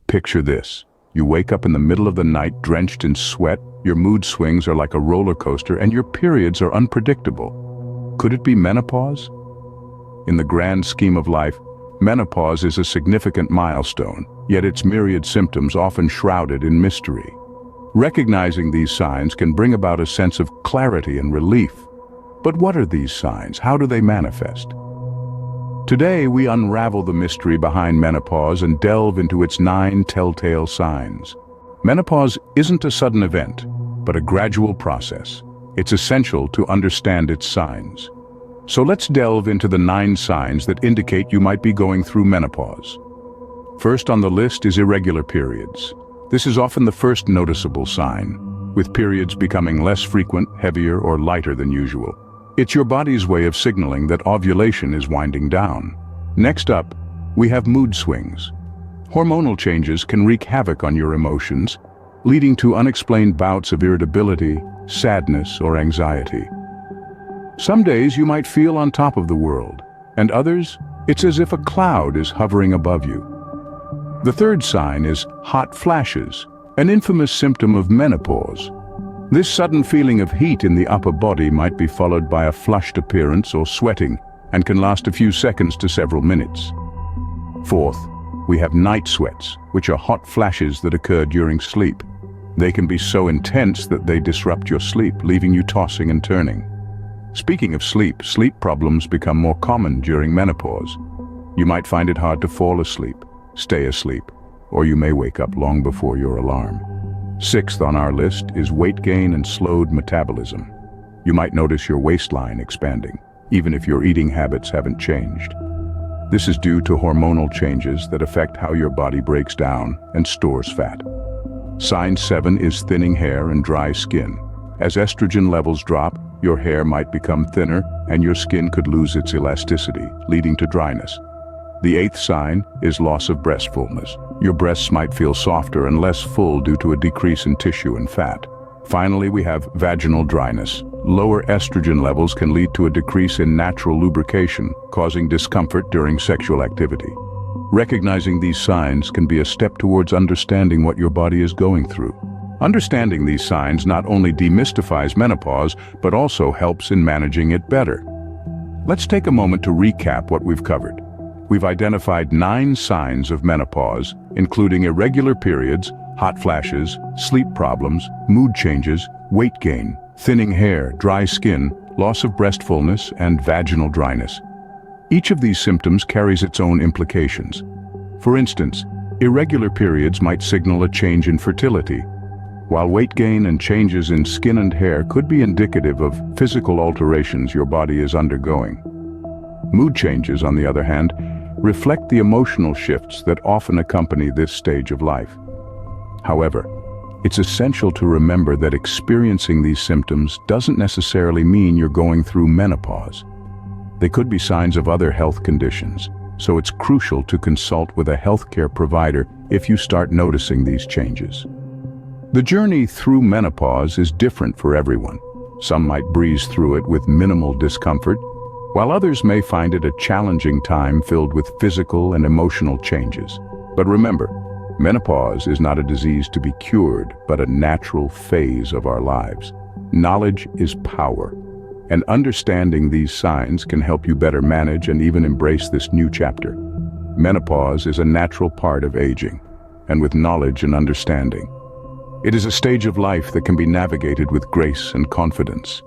Picture this. You wake up in the middle of the night drenched in sweat, your mood swings are like a roller coaster, and your periods are unpredictable. Could it be menopause? In the grand scheme of life, menopause is a significant milestone, yet its myriad symptoms often shrouded in mystery. Recognizing these signs can bring about a sense of clarity and relief. But what are these signs? How do they manifest? Today, we unravel the mystery behind menopause and delve into its 9 telltale signs. Menopause isn't a sudden event, but a gradual process. It's essential to understand its signs. So let's delve into the 9 signs that indicate you might be going through menopause. First on the list is irregular periods. This is often the first noticeable sign, with periods becoming less frequent, heavier, or lighter than usual. It's your body's way of signaling that ovulation is winding down. Next up, we have mood swings. Hormonal changes can wreak havoc on your emotions, leading to unexplained bouts of irritability, sadness, or anxiety. Some days you might feel on top of the world, and others, it's as if a cloud is hovering above you. The third sign is hot flashes, an infamous symptom of menopause. This sudden feeling of heat in the upper body might be followed by a flushed appearance or sweating, and can last a few seconds to several minutes. Fourth, we have night sweats, which are hot flashes that occur during sleep. They can be so intense that they disrupt your sleep, leaving you tossing and turning. Speaking of sleep problems become more common during menopause. You might find it hard to fall asleep, stay asleep, or you may wake up long before your alarm. Sixth on our list is weight gain and slowed metabolism. You might notice your waistline expanding, even if your eating habits haven't changed. This is due to hormonal changes that affect how your body breaks down and stores fat. Sign 7 is thinning hair and dry skin. As estrogen levels drop, your hair might become thinner and your skin could lose its elasticity, leading to dryness. The 8th sign is loss of breast fullness. Your breasts might feel softer and less full due to a decrease in tissue and fat. Finally, we have vaginal dryness. Lower estrogen levels can lead to a decrease in natural lubrication, causing discomfort during sexual activity. Recognizing these signs can be a step towards understanding what your body is going through. Understanding these signs not only demystifies menopause, but also helps in managing it better. Let's take a moment to recap what we've covered. We've identified 9 signs of menopause, including irregular periods, hot flashes, sleep problems, mood changes, weight gain, thinning hair, dry skin, loss of breast fullness, and vaginal dryness. Each of these symptoms carries its own implications. For instance, irregular periods might signal a change in fertility, while weight gain and changes in skin and hair could be indicative of physical alterations your body is undergoing. Mood changes, on the other hand, reflect the emotional shifts that often accompany this stage of life. However, it's essential to remember that experiencing these symptoms doesn't necessarily mean you're going through menopause. They could be signs of other health conditions, so it's crucial to consult with a healthcare provider if you start noticing these changes. The journey through menopause is different for everyone. Some might breeze through it with minimal discomfort, while others may find it a challenging time filled with physical and emotional changes. But remember, menopause is not a disease to be cured, but a natural phase of our lives. Knowledge is power, and understanding these signs can help you better manage and even embrace this new chapter. Menopause is a natural part of aging, and with knowledge and understanding, it is a stage of life that can be navigated with grace and confidence.